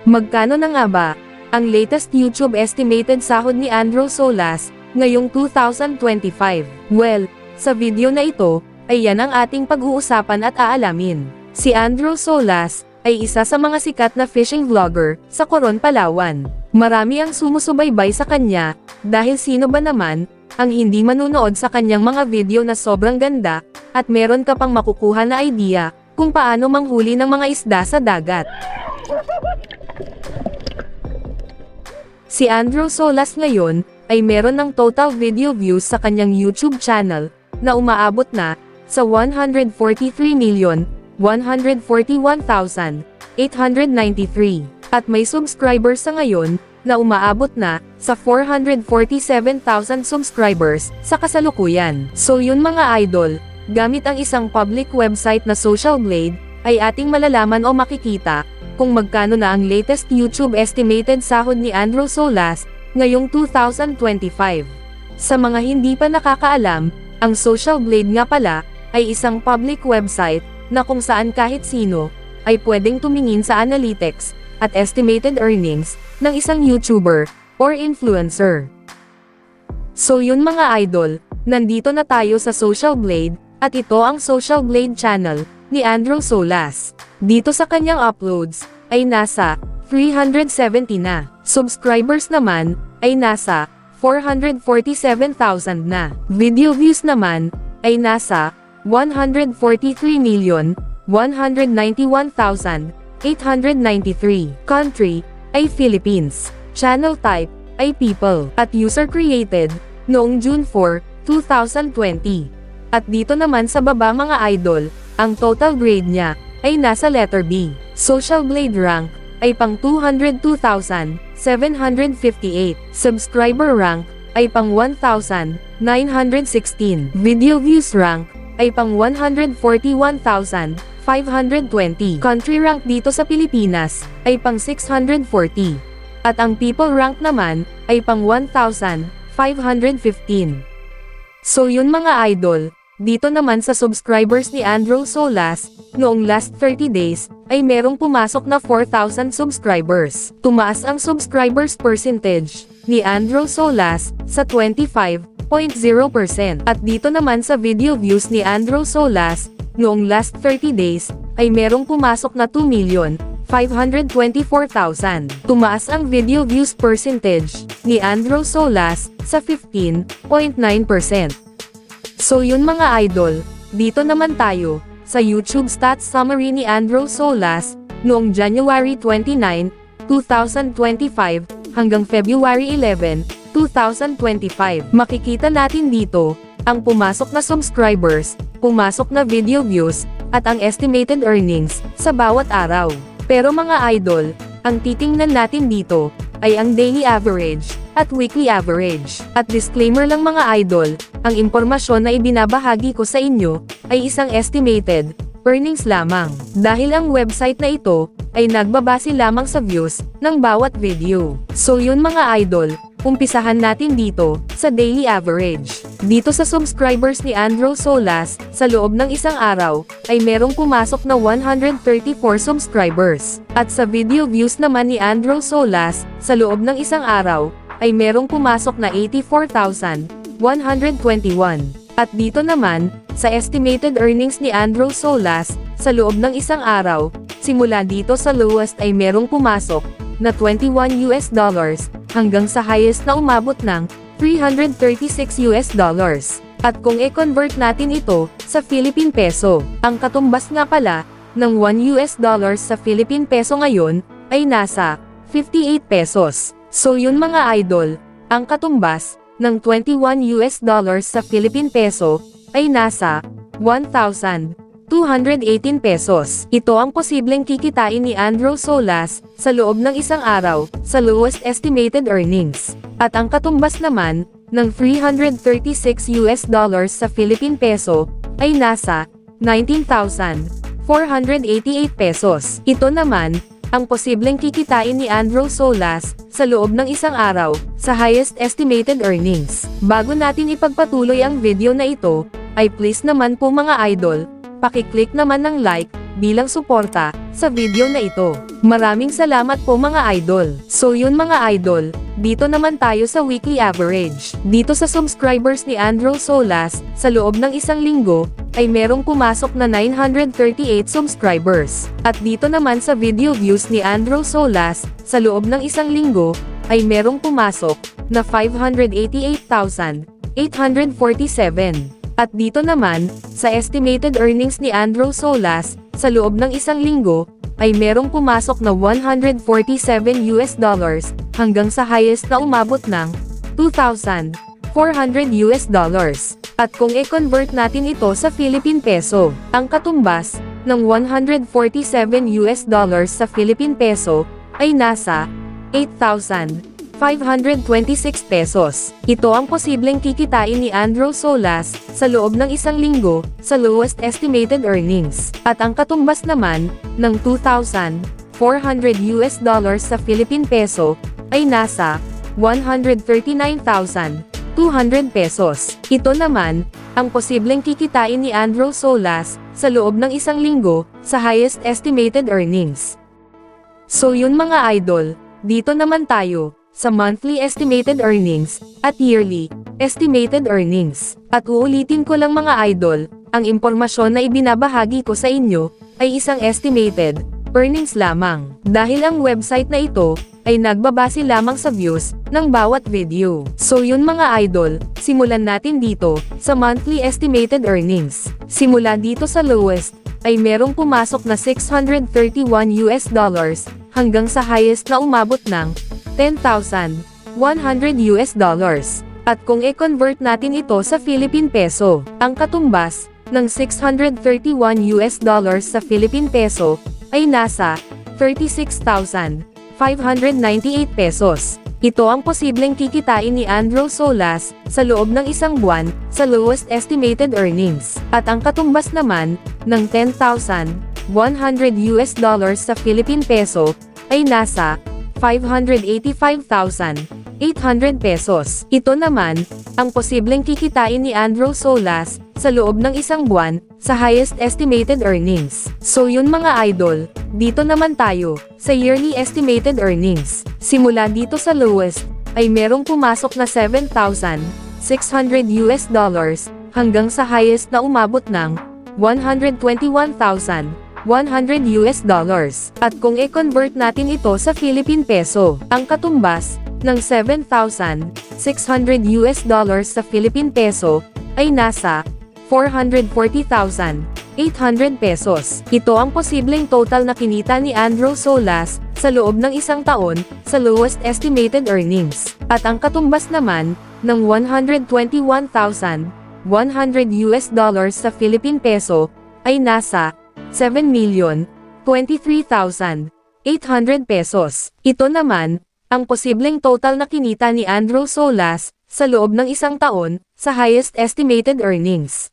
Magkano na nga ba ang latest YouTube estimated sahod ni Andrew Solas ngayong 2025? Well, sa video na ito, ay yan ang ating pag-uusapan at aalamin. Si Andrew Solas ay isa sa mga sikat na fishing vlogger sa Coron, Palawan. Marami ang sumusubaybay sa kanya, dahil sino ba naman ang hindi manunood sa kanyang mga video na sobrang ganda, at meron ka pang makukuha na idea kung paano manghuli ng mga isda sa dagat. Si Andrew Solas ngayon ay meron ng total video views sa kanyang YouTube channel na umaabot na sa 143,141,893 at may subscribers sa ngayon na umaabot na sa 447,000 subscribers sa kasalukuyan. So yun mga idol, gamit ang isang public website na Social Blade, ay ating malalaman o makikita kung magkano na ang latest YouTube estimated sahod ni Andrew Solas ngayong 2025. Sa mga hindi pa nakakaalam, ang Social Blade nga pala ay isang public website na kung saan kahit sino ay pwedeng tumingin sa analytics at estimated earnings ng isang YouTuber or influencer. So yun mga idol, nandito na tayo sa Social Blade, at ito ang Social Blade channel ni Andrew Solas. Dito sa kanyang uploads ay nasa 370 na. Subscribers naman ay nasa 447,000 na. Video views naman ay nasa 143,191,893. Country ay Philippines. Channel type ay People. At user created noong June 4, 2020. At dito naman sa baba mga idol, ang total grade niya ay nasa letter B. Social Blade rank ay pang 202,758. Subscriber rank ay pang 1,916. Video views rank ay pang 141,520. Country rank dito sa Pilipinas ay pang 640. At ang people rank naman ay pang 1,515. So yun mga idol, dito naman sa subscribers ni Andrew Solas, noong last 30 days, ay merong pumasok na 4,000 subscribers. Tumaas ang subscribers percentage ni Andrew Solas sa 25.0%. At dito naman sa video views ni Andrew Solas, noong last 30 days, ay merong pumasok na 2,524,000. Tumaas ang video views percentage ni Andrew Solas sa 15.9%. So yun mga idol, dito naman tayo sa YouTube stats summary ni Andrew Solas noong January 29, 2025 hanggang February 11, 2025. Makikita natin dito ang pumasok na subscribers, pumasok na video views, at ang estimated earnings sa bawat araw. Pero mga idol, ang titingnan natin dito ay ang daily average at weekly average. At disclaimer lang mga idol, ang impormasyon na ibinabahagi ko sa inyo ay isang estimated earnings lamang, dahil ang website na ito ay nagbabase lamang sa views ng bawat video. So yun mga idol, umpisahan natin dito sa daily average. Dito sa subscribers ni Andrew Solas, sa loob ng isang araw ay merong pumasok na 134 subscribers. At sa video views naman ni Andrew Solas, sa loob ng isang araw ay merong pumasok na 84,121. At dito naman, sa estimated earnings ni Andrew Solas, sa loob ng isang araw, simula dito sa lowest ay merong pumasok na $21 hanggang sa highest na umabot ng $336. At kung i-convert natin ito sa Philippine Peso, ang katumbas nga pala ng $1 sa Philippine Peso ngayon ay nasa 58 pesos. So yun mga idol, ang katumbas ng $21 sa Philippine Peso ay nasa 1,218 pesos. Ito ang posibleng kikitain ni Andrew Solas sa loob ng isang araw sa lowest estimated earnings. At ang katumbas naman ng $336 sa Philippine Peso ay nasa 19,488 pesos. Ito naman ang posibleng kikitain ni Andrew Solas sa loob ng isang araw sa highest estimated earnings. Bago natin ipagpatuloy ang video na ito, ay please naman po mga idol, Pakiclick naman ng like, bilang suporta, sa video na ito. Maraming salamat po mga idol. So yun mga idol, dito naman tayo sa weekly average. Dito sa subscribers ni Andrew Solas, sa loob ng isang linggo, ay merong pumasok na 938 subscribers. At dito naman sa video views ni Andrew Solas, sa loob ng isang linggo, ay merong pumasok na 588,847. At dito naman, sa estimated earnings ni Andrew Solas, sa loob ng isang linggo, ay merong pumasok na $147 hanggang sa highest na umabot ng $2,400. At kung i-convert natin ito sa Philippine Peso, ang katumbas ng $147 sa Philippine Peso ay nasa 8,526 pesos. Ito ang posibleng kikitain ni Andrew Solas sa loob ng isang linggo sa lowest estimated earnings. At ang katumbas naman ng $2,400 sa Philippine Peso ay nasa 139,200 pesos. Ito naman ang posibleng kikitain ni Andrew Solas sa loob ng isang linggo sa highest estimated earnings. So yun mga idol, dito naman tayo sa monthly estimated earnings, at yearly estimated earnings. At uulitin ko lang mga idol, ang impormasyon na ibinabahagi ko sa inyo, ay isang estimated earnings lamang. Dahil ang website na ito, ay nagbabase lamang sa views ng bawat video. So yun mga idol, simulan natin dito sa monthly estimated earnings. Simula dito sa lowest, ay merong pumasok na $631 hanggang sa highest na umabot ng $10,100. At kung i-convert natin ito sa Philippine Peso, ang katumbas ng $631 sa Philippine Peso ay nasa 36,598 pesos. Ito ang posibleng kikitain ni Andrew Solas sa loob ng isang buwan sa lowest estimated earnings. At ang katumbas naman ng $10,100 sa Philippine Peso ay nasa 585,800 pesos. Ito naman, ang posibleng kikitain ni Andrew Solas sa loob ng isang buwan sa highest estimated earnings. So yun mga idol, dito naman tayo sa yearly estimated earnings. Simula dito sa lowest, ay merong pumasok na $7,600 hanggang sa highest na umabot ng $121,100. At kung i-convert natin ito sa Philippine Peso, ang katumbas ng $7,600 sa Philippine Peso ay nasa 440,800 pesos. Ito ang posibleng total na kinita ni Andrew Solas sa loob ng isang taon sa lowest estimated earnings. At ang katumbas naman ng $121,100 sa Philippine Peso ay nasa 7,023,800 pesos. Ito naman, ang posibleng total na kinita ni Andrew Solas sa loob ng isang taon sa highest estimated earnings.